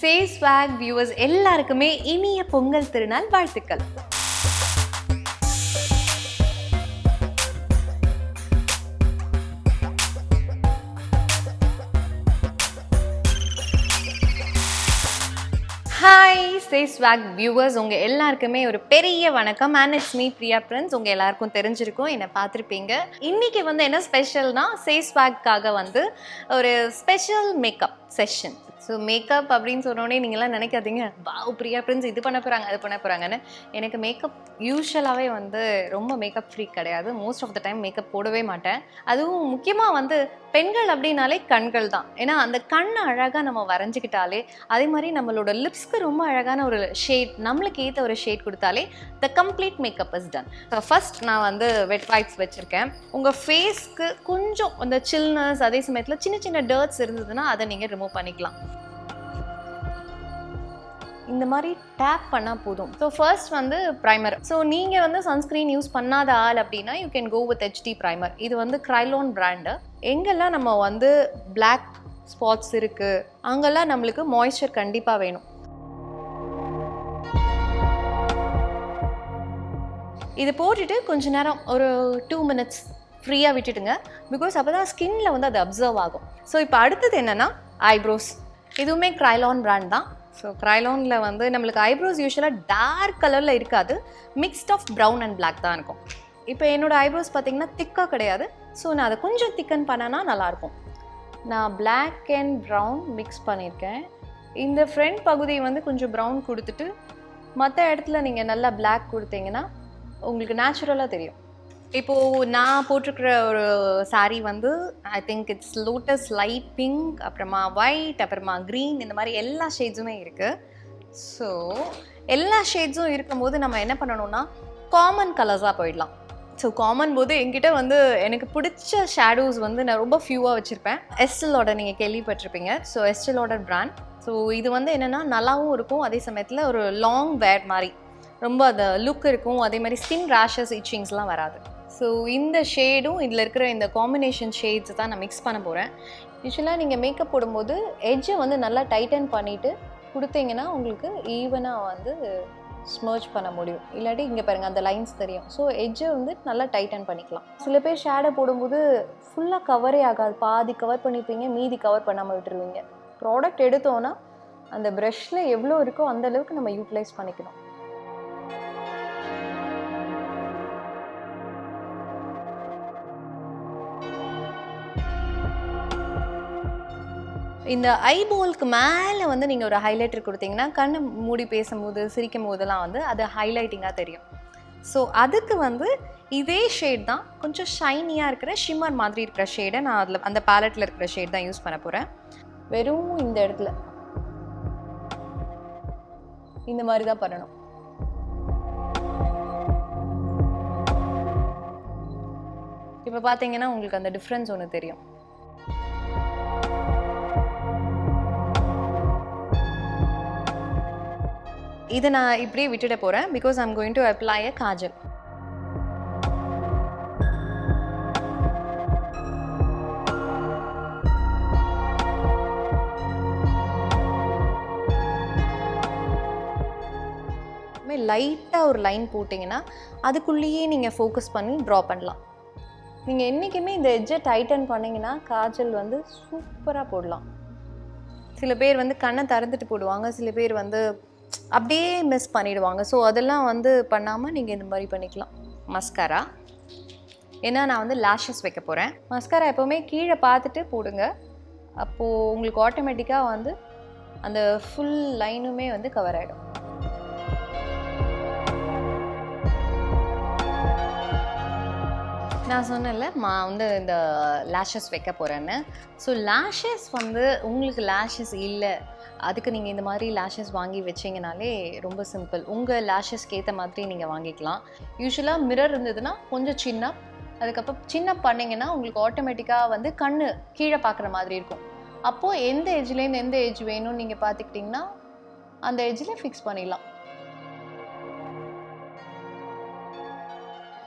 சே swag viewers எல்லாருக்குமே இனிய பொங்கல் திருநாள் வாழ்த்துக்கள். ஹாய் சே ஸ்வாக் வியூவர்ஸ், உங்கள் எல்லாருக்குமே ஒரு பெரிய வணக்கம். And it's me Priya Prince. உங்கள் எல்லாருக்கும் தெரிஞ்சிருக்கும், என்னை பார்த்துருப்பீங்க. இன்றைக்கி வந்து என்ன ஸ்பெஷல்னா, சே ஸ்வாக்காக வந்து ஒரு special makeup session. So makeup அப்படின்னு சொன்னோடனே நீங்கள்லாம் நினைக்காதீங்க, வாவ் பிரியா பிரின்ஸ் இது பண்ண போகிறாங்க அது பண்ண போகிறாங்கன்னு. எனக்கு மேக்கப் யூஸ்வலாகவே வந்து ரொம்ப மேக்கப் ஃப்ரீக் கிடையாது. Most of the time makeup போடவே மாட்டேன். அதுவும் முக்கியமாக வந்து பெண்கள் அப்படின்னாலே கண்கள் தான். ஏன்னா அந்த கண்ணை அழகாக நம்ம வரைஞ்சிக்கிட்டாலே, அதே மாதிரி நம்மளோட லிப்ஸ்க்கு ரொம்ப அழகான ஒரு ஷேட், நம்மளுக்கு ஏற்ற ஒரு ஷேட் கொடுத்தாலே the complete makeup is done. So first நான் வந்து வெட் வைப்ஸ் வச்சுருக்கேன். உங்கள் ஃபேஸ்க்கு கொஞ்சம் அந்த சில்னஸ், அதே சமயத்தில் சின்ன சின்ன டர்ட்ஸ் இருந்ததுன்னா அதை நீங்கள் ரிமூவ் பண்ணிக்கலாம். இந்த மாதிரி டேப் பண்ணால் போதும். ஸோ ஃபர்ஸ்ட் வந்து ப்ரைமர். ஸோ நீங்கள் வந்து சன்ஸ்க்ரீன் யூஸ் பண்ணாத ஆள் அப்படின்னா you can go with HD primer. இது வந்து க்ரைலோன் பிராண்டு. எங்கெல்லாம் நம்ம வந்து பிளாக் ஸ்பாட்ஸ் இருக்குது அங்கெல்லாம் நம்மளுக்கு மாய்ஸ்சர் கண்டிப்பாக வேணும். இது போட்டுட்டு கொஞ்ச நேரம் ஒரு 2 minutes ஃப்ரீயாக விட்டுட்டுங்க. பிகாஸ் அப்போ தான் ஸ்கின்னில் வந்து அது அப்சர்வ் ஆகும். ஸோ இப்போ அடுத்தது என்னென்னா ஐப்ரோஸ். இதுவுமே க்ரைலான் பிராண்ட் தான். ஸோ க்ரைலானில் வந்து நம்மளுக்கு ஐப்ரோஸ் யூஸ்வலாக டார்க் கலரில் இருக்காது, mixed of brown and black தான் இருக்கும். இப்போ என்னோடய ஐப்ரோஸ் பார்த்திங்கன்னா திக்காக கிடையாது. ஸோ நான் அதை கொஞ்சம் திக்கன் பண்ணனா நல்லாயிருக்கும். நான் பிளாக் அண்ட் ப்ரௌன் மிக்ஸ் பண்ணியிருக்கேன். இந்த ஃப்ரண்ட் பகுதி வந்து கொஞ்சம் ப்ரௌன் கொடுத்துட்டு மற்ற இடத்துல நீங்கள் நல்லா பிளாக் கொடுத்தீங்கன்னா உங்களுக்கு நேச்சுரலாக தெரியும். இப்போது நான் போட்டிருக்கிற ஒரு சாரீ வந்து I think it's lotus light pink, அப்புறமா ஒயிட், அப்புறமா க்ரீன், இந்த மாதிரி எல்லா ஷேட்ஸுமே இருக்குது. ஸோ எல்லா ஷேட்ஸும் இருக்கும்போது நம்ம என்ன பண்ணணும்னா காமன் கலர்ஸாக போயிடலாம். ஸோ காமன் போது என்கிட்ட வந்து எனக்கு பிடிச்ச ஷேடோஸ் வந்து நான் ரொம்ப ஃபியூவாக வச்சுருப்பேன். எஸ்டலோட நீங்கள் கேள்விப்பட்டிருப்பீங்க. So எஸ்டலோட brand. ஸோ இது வந்து என்னென்னா நல்லாவும் இருக்கும், அதே சமயத்தில் ஒரு லாங் வேர் மாதிரி ரொம்ப அந்த லுக் இருக்கும். அதே மாதிரி ஸ்கின் ரேஷஸ், இச்சிங்ஸ்லாம் வராது. ஸோ இந்த ஷேடும் இதில் இருக்கிற இந்த காம்பினேஷன் ஷேட்ஸ் தான் நான் மிக்ஸ் பண்ண போகிறேன். யூஸ்வலாக நீங்கள் மேக்கப் போடும்போது எட்ஜை வந்து நல்லா டைட்டன் பண்ணிவிட்டு கொடுத்தீங்கன்னா உங்களுக்கு ஈவனாக வந்து ஸ்மர்ச் பண்ண முடியும். இல்லாட்டி இங்கே பாருங்கள் அந்த லைன்ஸ் தெரியும். ஸோ எட்ஜை வந்து நல்லா டைட்டன் பண்ணிக்கலாம். சில பேர் ஷேடோ போடும்போது ஃபுல்லாக கவரே ஆகாது, பாதி கவர் பண்ணிப்பீங்க, மீதி கவர் பண்ணாமல் விட்டுருவீங்க. ப்ராடக்ட் எடுத்தோன்னா அந்த ப்ரஷ்ஷில் எவ்வளோ இருக்கோ அந்தளவுக்கு நம்ம யூட்டிலைஸ் பண்ணிக்கணும். இந்த ஐபோலுக்கு மேலே வந்து நீங்கள் ஒரு ஹைலைட்டர் கொடுத்தீங்கன்னா கண்ணை மூடி பேசும்போது, சிரிக்கும் போதெல்லாம் வந்து அது ஹைலைட்டிங்காக தெரியும். ஸோ அதுக்கு வந்து இதே ஷேட் தான், கொஞ்சம் ஷைனியாக இருக்கிற ஷிம்மர் மாதிரி இருக்கிற ஷேடை நான் அதில் அந்த பேலட்டில் இருக்கிற ஷேட் தான் யூஸ் பண்ண போகிறேன். வெறும் இந்த இடத்துல இந்த மாதிரி தான் பண்ணணும். இப்போ பார்த்தீங்கன்னா உங்களுக்கு அந்த டிஃப்ரென்ஸ் ஒன்று தெரியும். இதை நான் இப்படியே விட்டுட போகிறேன். Because I'm going to apply a kajal. லைட்டாக ஒரு லைன் போட்டிங்கன்னா அதுக்குள்ளேயே நீங்கள் ஃபோக்கஸ் பண்ணி ட்ரா பண்ணலாம். நீங்கள் என்றைக்குமே இந்த எட்ஜை டைட்டன் பண்ணிங்கன்னா காஜல் வந்து சூப்பராக போடலாம். சில பேர் வந்து கண்ணை திறந்துட்டு போடுவாங்க, சில பேர் வந்து அப்படியே மிஸ் பண்ணிவிடுவாங்க. ஸோ அதெல்லாம் வந்து பண்ணாமல் நீங்கள் இந்த மாதிரி பண்ணிக்கலாம். மஸ்காரா, ஏன்னா நான் வந்து லேஷஸ் வைக்க போகிறேன். மஸ்காரா எப்போவுமே கீழே பார்த்துட்டு போடுங்க. அப்போது உங்களுக்கு ஆட்டோமேட்டிக்காக வந்து அந்த ஃபுல் லைனுமே வந்து கவர் ஆகிடும். நான் சொன்னேன்ல வந்து இந்த லேஷஸ் வைக்க போகிறேன்னு. ஸோ லேஷஸ் வந்து உங்களுக்கு லேஷஸ் இல்லை, அதுக்கு நீங்கள் இந்த மாதிரி லேஷஸ் வாங்கி வச்சிங்கனாலே ரொம்ப சிம்பிள். உங்கள் லேஷஸ்க்கு ஏற்ற மாதிரி நீங்கள் வாங்கிக்கலாம். யூஸ்வலாக மிரர் இருந்ததுன்னா கொஞ்சம் சின்ன, அதுக்கப்புறம் சின்ன பண்ணிங்கன்னா உங்களுக்கு ஆட்டோமேட்டிக்காக வந்து கண் கீழே பார்க்குற மாதிரி இருக்கும். அப்போது எந்த எட்ஜ்லேருந்து எந்த எட்ஜ் வேணும்னு நீங்கள் பார்த்துக்கிட்டிங்கன்னா அந்த எட்ஜில் ஃபிக்ஸ் பண்ணிடலாம்.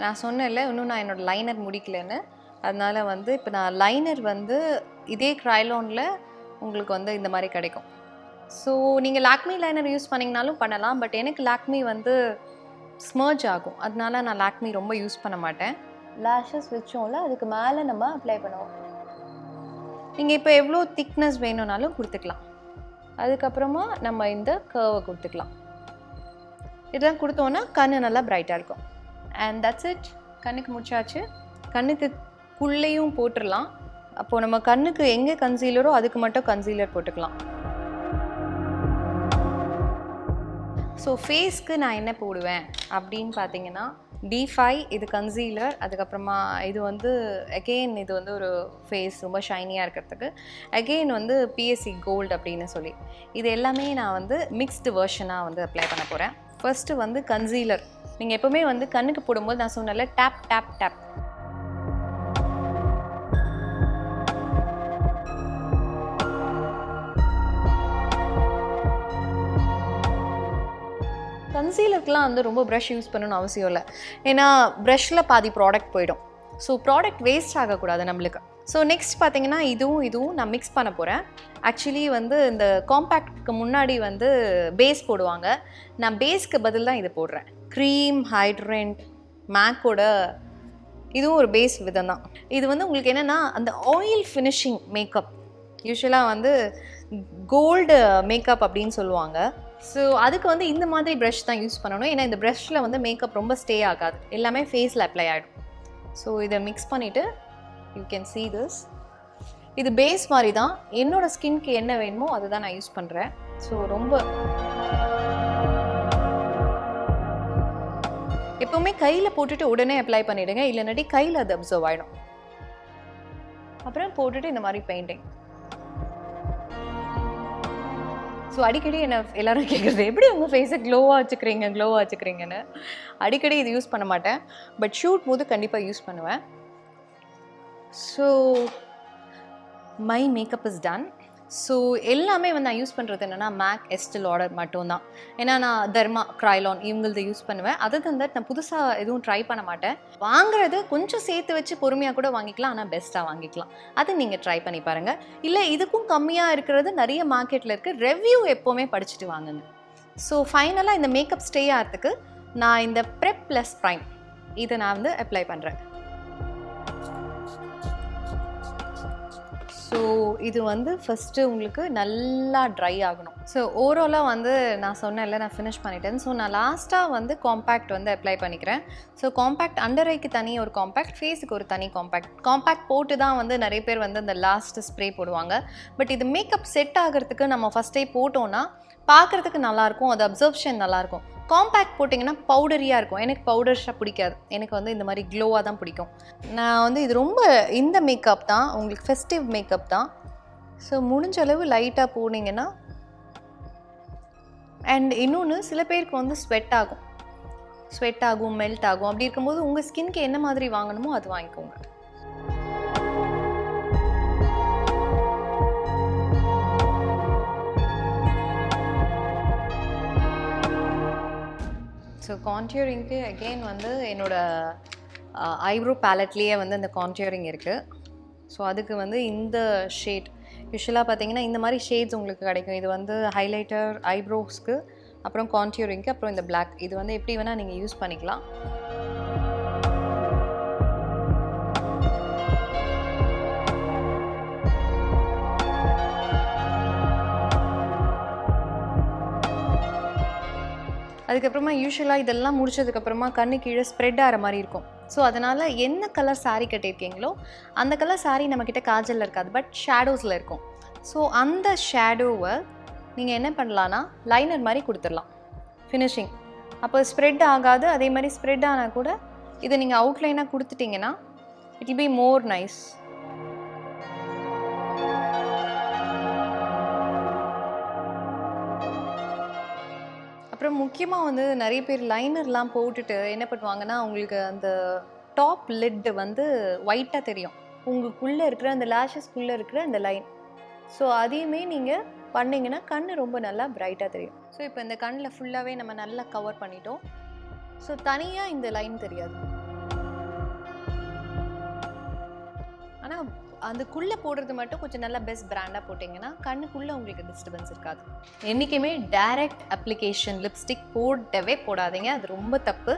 நான் சொன்னேன்ல இன்னும் நான் என்னோடய லைனர் முடிக்கலன்னு, அதனால் வந்து இப்போ நான் லைனர் வந்து இதே க்ரைலானில் உங்களுக்கு வந்து இந்த மாதிரி கிடைக்கும். ஸோ நீங்கள் லாக்மி லைனர் யூஸ் பண்ணிங்கனாலும் பண்ணலாம். பட் எனக்கு லாக்மி வந்து ஸ்மர்ஜ் ஆகும், அதனால நான் லாக்மி ரொம்ப யூஸ் பண்ண மாட்டேன். லேஷஸ் வச்சோம்ல, அதுக்கு மேலே நம்ம அப்ளை பண்ணுவோம். நீங்கள் இப்போ எவ்வளோ திக்னஸ் வேணும்னாலும் கொடுத்துக்கலாம். அதுக்கப்புறமா நம்ம இந்த கர்வை கொடுத்துக்கலாம். இதெல்லாம் கொடுத்தோன்னா கண்ணு நல்லா பிரைட்டாக இருக்கும். And that's it. கண்ணுக்கு முடிச்சாச்சு. கண்ணுக்கு குள்ளேயும் போட்டுடலாம். அப்போது நம்ம கண்ணுக்கு எங்கே கன்சீலரோ அதுக்கு மட்டும் கன்சீலர் போட்டுக்கலாம். ஸோ ஃபேஸ்க்கு நான் என்ன போடுவேன் அப்படின்னு பார்த்தீங்கன்னா, D5 இது கன்சீலர். அதுக்கப்புறமா இது வந்து அகெயின் இது வந்து ஒரு ஃபேஸ் ரொம்ப ஷைனியாக இருக்கிறதுக்கு. அகெயின் வந்து PSC கோல்டு அப்படின்னு சொல்லி இது எல்லாமே நான் வந்து மிக்ஸ்டு வெர்ஷனாக வந்து அப்ளை பண்ண போகிறேன். ஃபர்ஸ்ட்டு வந்து கன்சீலர். நீங்கள் எப்போவுமே வந்து கண்ணுக்கு போடும்போது நான் சொன்னல டேப் டேப் டேப். கன்சீலருக்குலாம் வந்து ரொம்ப ப்ரஷ் யூஸ் பண்ணணும்னு அவசியம் இல்லை. ஏன்னா ப்ரஷ்ஷில் பாதி ப்ராடக்ட் போயிடும். ஸோ ப்ராடக்ட் வேஸ்ட் ஆகக்கூடாது நம்மளுக்கு. ஸோ நெக்ஸ்ட் பார்த்தீங்கன்னா இதுவும் நான் மிக்ஸ் பண்ண போகிறேன். ஆக்சுவலி வந்து இந்த காம்பேக்ட்க்கு முன்னாடி வந்து பேஸ் போடுவாங்க. நான் பேஸ்க்கு பதில் தான் இது போடுறேன். க்ரீம், ஹைட்ரண்ட், மேக்கோட இதுவும் ஒரு பேஸ் விதம் தான். இது வந்து உங்களுக்கு என்னென்னா அந்த ஆயில் ஃபினிஷிங் மேக்கப். யூஸ்வலாக வந்து கோல்டு மேக்கப் அப்படின்னு சொல்லுவாங்க. ஸோ அதுக்கு வந்து இந்த மாதிரி ப்ரஷ் தான் யூஸ் பண்ணணும். ஏன்னா இந்த ப்ரஷ்ஷில் வந்து மேக்கப் ரொம்ப ஸ்டே ஆகாது, எல்லாமே ஃபேஸில் அப்ளை ஆகிடும். ஸோ இதை மிக்ஸ் பண்ணிவிட்டு யூ கேன் see this. இது பேஸ் மாதிரி தான். என்னோடய ஸ்கின்க்கு என்ன வேணுமோ அதுதான் நான் யூஸ் பண்ணுறேன். ஸோ ரொம்ப எப்போவுமே கையில் போட்டுட்டு உடனே அப்ளை பண்ணிவிடுங்க, இல்லைனாட்டி கையில் அது அப்சர்வ் ஆகிடும். அப்புறம் போட்டுட்டு இந்த மாதிரி பெயிண்டிங். ஸோ அடிக்கடி என்ன எல்லோரும் கேட்குறது, எப்படி உங்கள் ஃபேஸை க்ளோவாக வச்சுக்கிறீங்கன்னு. அடிக்கடி இது யூஸ் பண்ண மாட்டேன், பட் ஷூட் போது கண்டிப்பாக யூஸ் பண்ணுவேன். So my makeup is done. So எல்லாமே வந்து நான் யூஸ் பண்ணுறது என்னென்னா மேக், எஸ்டே லாடர் மட்டும்தான். ஏன்னா நான் தர்மா, கிரைலான் இவங்களது யூஸ் பண்ணுவேன். அதை தந்துட்டு நான் புதுசாக எதுவும் ட்ரை பண்ண மாட்டேன். வாங்குறது கொஞ்சம் சேர்த்து வச்சு பொறுமையாக கூட வாங்கிக்கலாம், ஆனால் பெஸ்ட்டாக வாங்கிக்கலாம். அது நீங்கள் ட்ரை பண்ணி பாருங்கள். இல்லை இதுக்கும் கம்மியாக இருக்கிறது நிறைய மார்க்கெட்டில் இருக்குது. ரெவ்யூ எப்போவுமே படிச்சுட்டு வாங்குங்க. ஸோ ஃபைனலாக இந்த மேக்கப் ஸ்டே ஆகிறதுக்கு நான் இந்த ப்ரெப் ப்ளஸ் ப்ரைம் இதை நான் வந்து அப்ளை பண்ணுறேன். ஸோ இது வந்து ஃபஸ்ட்டு உங்களுக்கு நல்லா ட்ரை ஆகணும். ஸோ ஓவராலாக வந்து நான் சொன்னேன்ல நான் ஃபினிஷ் பண்ணிட்டேன். ஸோ நான் லாஸ்ட்டாக வந்து காம்பேக்ட் வந்து அப்ளை பண்ணிக்கிறேன். ஸோ காம்பேக்ட் அண்டர் ஐக்கு தனி ஒரு காம்பேக்ட், ஃபேஸுக்கு ஒரு தனி காம்பேக்ட் போட்டு தான் வந்து நிறைய பேர் வந்து அந்த லாஸ்ட் ஸ்ப்ரே போடுவாங்க. பட் இது மேக்கப் செட் ஆகிறதுக்கு நம்ம ஃபஸ்ட்டே போட்டோன்னா பார்க்குறதுக்கு நல்லாயிருக்கும், அது அப்சர்ப்ஷன் நல்லாயிருக்கும். காம்பேக்ட் போட்டிங்கன்னா பவுடரியாக இருக்கும். எனக்கு பவுடர்ஸாக பிடிக்காது, எனக்கு வந்து இந்த மாதிரி க்ளோவாக தான் பிடிக்கும். நான் வந்து இது ரொம்ப இந்த மேக்கப் தான் உங்களுக்கு ஃபெஸ்டிவ் மேக்கப் தான். ஸோ முடிஞ்ச அளவு லைட்டாக போனீங்கன்னா. அண்ட் இன்னொன்று சில பேருக்கு வந்து ஸ்வெட் ஆகும், மெல்ட் ஆகும். அப்படி இருக்கும்போது உங்கள் ஸ்கின்க்கு என்ன மாதிரி வாங்கணுமோ அது வாங்கிக்கோங்க. ஸோ கான்டியூரிங்க்கு அகெயின் வந்து என்னோடய ஐப்ரோ பேலட்லேயே வந்து அந்த கான்டியூரிங் இருக்குது. ஸோ அதுக்கு வந்து இந்த ஷேட் யூஸ்வலாக பார்த்தீங்கன்னா இந்த மாதிரி ஷேட்ஸ் உங்களுக்கு கிடைக்கும். இது வந்து ஹைலைட்டர், ஐப்ரோஸ்க்கு, அப்புறம் கான்டியூரிங்க்கு, அப்புறம் இந்த பிளாக். இது வந்து எப்படி வேணால் நீங்கள் யூஸ் பண்ணிக்கலாம். அதுக்கப்புறமா யூஸ்வலாக இதெல்லாம் முடிச்சதுக்கப்புறமா கண்ணு கீழே ஸ்ப்ரெட் ஆகிற மாதிரி இருக்கும். ஸோ அதனால் என்ன கலர் சாரீ கட்டியிருக்கீங்களோ அந்த கலர் சாரீ நம்மக்கிட்ட காஜலில் இருக்காது, பட் ஷேடோஸில் இருக்கும். ஸோ அந்த ஷேடோவை நீங்கள் என்ன பண்ணலான்னா லைனர் மாதிரி கொடுத்துடலாம் ஃபினிஷிங். அப்போ ஸ்ப்ரெட் ஆகாது. அதே மாதிரி ஸ்ப்ரெட் ஆனால் கூட இதை நீங்கள் அவுட்லைனாக கொடுத்துட்டிங்கன்னா it will be more nice. அப்புறம் முக்கியமாக வந்து நிறைய பேர் லைனர்லாம் போட்டுட்டு என்ன பண்ணுவாங்கன்னா உங்களுக்கு அந்த டாப் லிட் வந்து ஒயிட்டாக தெரியும், உங்களுக்குள்ளே இருக்கிற அந்த லேஷஸ்க்குள்ளே இருக்கிற அந்த லைன். ஸோ அதையுமே நீங்கள் பண்ணிங்கன்னா கண் ரொம்ப நல்லா பிரைட்டாக தெரியும். ஸோ இப்போ இந்த கண்ணில் ஃபுல்லாகவே நம்ம நல்லா கவர் பண்ணிட்டோம். ஸோ தனியாக இந்த லைன் தெரியாது. ஆனால் அதுக்குள்ளே போடுறது மட்டும் கொஞ்சம் நல்லா பெஸ்ட் பிராண்டாக போட்டிங்கன்னா கண்ணுக்குள்ளே உங்களுக்கு டிஸ்டர்பன்ஸ் இருக்காது. என்றைக்குமே டைரக்ட் அப்ளிகேஷன் லிப்ஸ்டிக் போடவே போடாதீங்க, அது ரொம்ப தப்பு.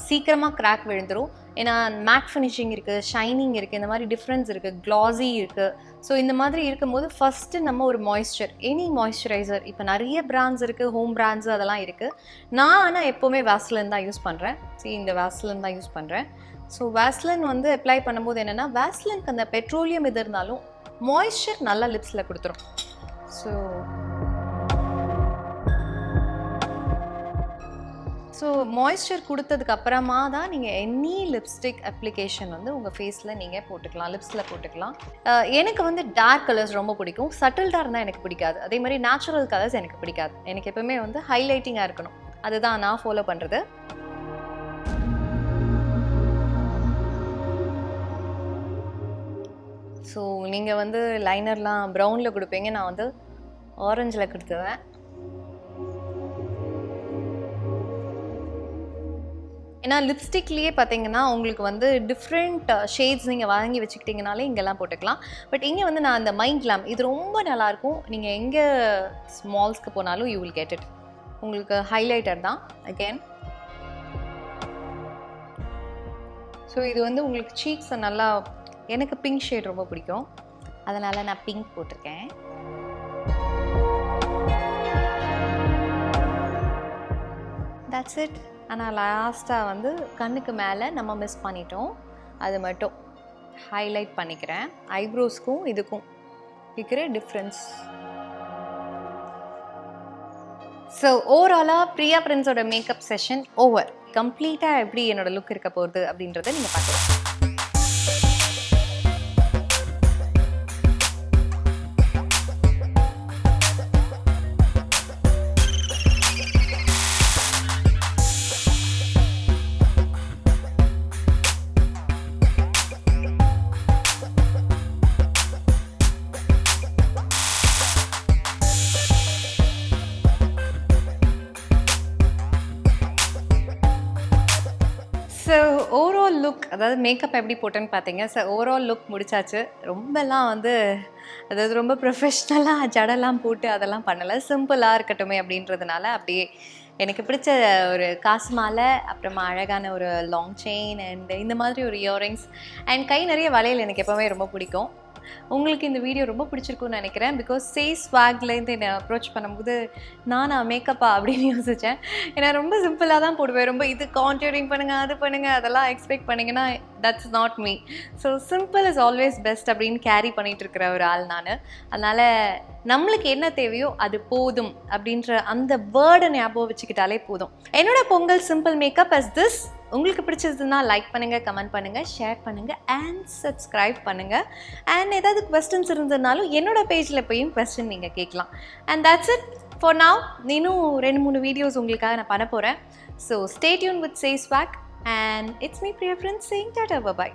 சீக்கிரமாக கிராக் விழுந்துடும். ஏன்னா மேட் ஃபினிஷிங் இருக்குது, ஷைனிங் இருக்குது, இந்த மாதிரி டிஃப்ரென்ஸ் இருக்குது, க்ளாஸி இருக்குது. ஸோ இந்த மாதிரி இருக்கும்போது ஃபஸ்ட்டு நம்ம ஒரு மாய்ஸ்சர், எனி மாய்ஸ்சரைசர், இப்போ நிறைய பிராண்ட்ஸ் இருக்குது, ஹோம் பிராண்ட்ஸு அதெல்லாம் இருக்குது. நான் ஆனால் எப்போவுமே வேஸ்லின் தான் யூஸ் பண்ணுறேன். இந்த வேஸ்லின் தான் யூஸ் பண்ணுறேன். ஸோ வேஸ்லின் வந்து அப்ளை பண்ணும்போது என்னென்னா, வேஸ்லினுக்கு அந்த பெட்ரோலியம் இது இருந்தாலும் மாய்ஸ்சர் நல்லா லிப்ஸில் கொடுத்துரும். ஸோ மாய்ஸ்சர் கொடுத்ததுக்கு அப்புறமா தான் நீங்கள் எனி லிப்ஸ்டிக் அப்ளிகேஷன் வந்து உங்கள் ஃபேஸில் நீங்கள் போட்டுக்கலாம், லிப்ஸில் போட்டுக்கலாம். எனக்கு வந்து டார்க் கலர்ஸ் ரொம்ப பிடிக்கும், சட்டில்டாக இருந்தால் எனக்கு பிடிக்காது. அதே மாதிரி நேச்சுரல் கலர்ஸ் எனக்கு பிடிக்காது. எனக்கு எப்பவுமே வந்து ஹைலைட்டிங்காக இருக்கணும், அதுதான் நான் ஃபாலோ பண்ணுறது. ஸோ நீங்கள் வந்து லைனர்லாம் ப்ரௌனில் கொடுப்பீங்க, நான் வந்து ஆரஞ்சில் கொடுத்துவேன். ஏன்னா லிப்ஸ்டிக்லேயே பார்த்தீங்கன்னா உங்களுக்கு வந்து டிஃப்ரெண்ட் ஷேட்ஸ் நீங்கள் வாங்கி வச்சுக்கிட்டிங்கனாலே இங்கெல்லாம் போட்டுக்கலாம். பட் இங்கே வந்து நான் அந்த மைண்ட் கிளாம் இது ரொம்ப நல்லாயிருக்கும். நீங்கள் எங்கே ஸ்மால்ஸ்க்கு போனாலும் யூ வில் கெட் இட். உங்களுக்கு ஹைலைட்டர் தான் அகெயின். ஸோ இது வந்து உங்களுக்கு சீக்ஸை நல்லா, எனக்கு பிங்க் ஷேட் ரொம்ப பிடிக்கும், அதனால் நான் பிங்க் போட்டிருக்கேன். That's it. ஆனால் லாஸ்ட்டாக வந்து கண்ணுக்கு மேலே நம்ம மிஸ் பண்ணிட்டோம், அது மட்டும் ஹைலைட் பண்ணிக்கிறேன். ஐப்ரோஸ்க்கும் இதுக்கும் இருக்கிற டிஃப்ரென்ஸ். ஸோ ஓவராலாக பிரியா பிரின்ஸோட மேக்கப் செஷன் ஓவர். கம்ப்ளீட்டாக எப்படி என்னோட லுக் இருக்க போகுது அப்படின்றத நீங்கள் பார்க்கலாம். ஸோ ஓவரால் லுக், அதாவது மேக்கப் எப்படி போட்டேன்னு பார்த்தீங்க. ஸோ ஓவரால் லுக் முடிச்சாச்சு. ரொம்பலாம் வந்து அதாவது ரொம்ப ப்ரொஃபஷ்னலாக ஜடெல்லாம் போட்டு அதெல்லாம் பண்ணலை, சிம்பிளாக இருக்கட்டுமே அப்படின்றதுனால அப்படியே எனக்கு பிடிச்ச ஒரு காசு மாலை, அப்புறமா அழகான ஒரு லாங் செயின் அண்ட் இந்த மாதிரி ஒரு இயரிங்ஸ் அண்ட் கை நிறைய வளையல் எனக்கு எப்போவுமே ரொம்ப பிடிக்கும். உங்களுக்கு இந்த வீடியோ ரொம்ப பிடிச்சிருக்குன்னு நினைக்கிறேன். பிகாஸ் ஸ்வாக்லேருந்து என்னை அப்ரோச் பண்ணும்போது நானா மேக்கப்பா அப்படின்னு யோசித்தேன். ஏன்னா ரொம்ப சிம்பிளாக தான் போடுவேன். ரொம்ப இது கான்டூரிங் பண்ணுங்கள், அது பண்ணுங்கள், அதெல்லாம் எக்ஸ்பெக்ட் பண்ணிங்கன்னா that's not me. So simple is always best அப்படின்னு கேரி பண்ணிகிட்டு இருக்கிற ஒரு ஆள் நான். அதனால் நம்மளுக்கு என்ன தேவையோ அது போதும் அப்படின்ற அந்த வேர்டை ஞாபகம் வச்சுக்கிட்டாலே போதும். என்னோட Pongal simple makeup is this. உங்களுக்கு பிடிச்சதுன்னா லைக் பண்ணுங்கள், கமெண்ட் பண்ணுங்கள், ஷேர் பண்ணுங்கள் அண்ட் சப்ஸ்கிரைப் பண்ணுங்கள். அண்ட் ஏதாவது கொஸ்டின்ஸ் இருந்ததுனாலும் என்னோட பேஜில் போயும் கொஸ்டின் நீங்கள் கேட்கலாம். And that's it for now. இன்னும் 2-3 வீடியோஸ் உங்களுக்காக நான் பண்ண போகிறேன். So stay tune with Say Swag and it's me Priya Prince saying tata, bye bye.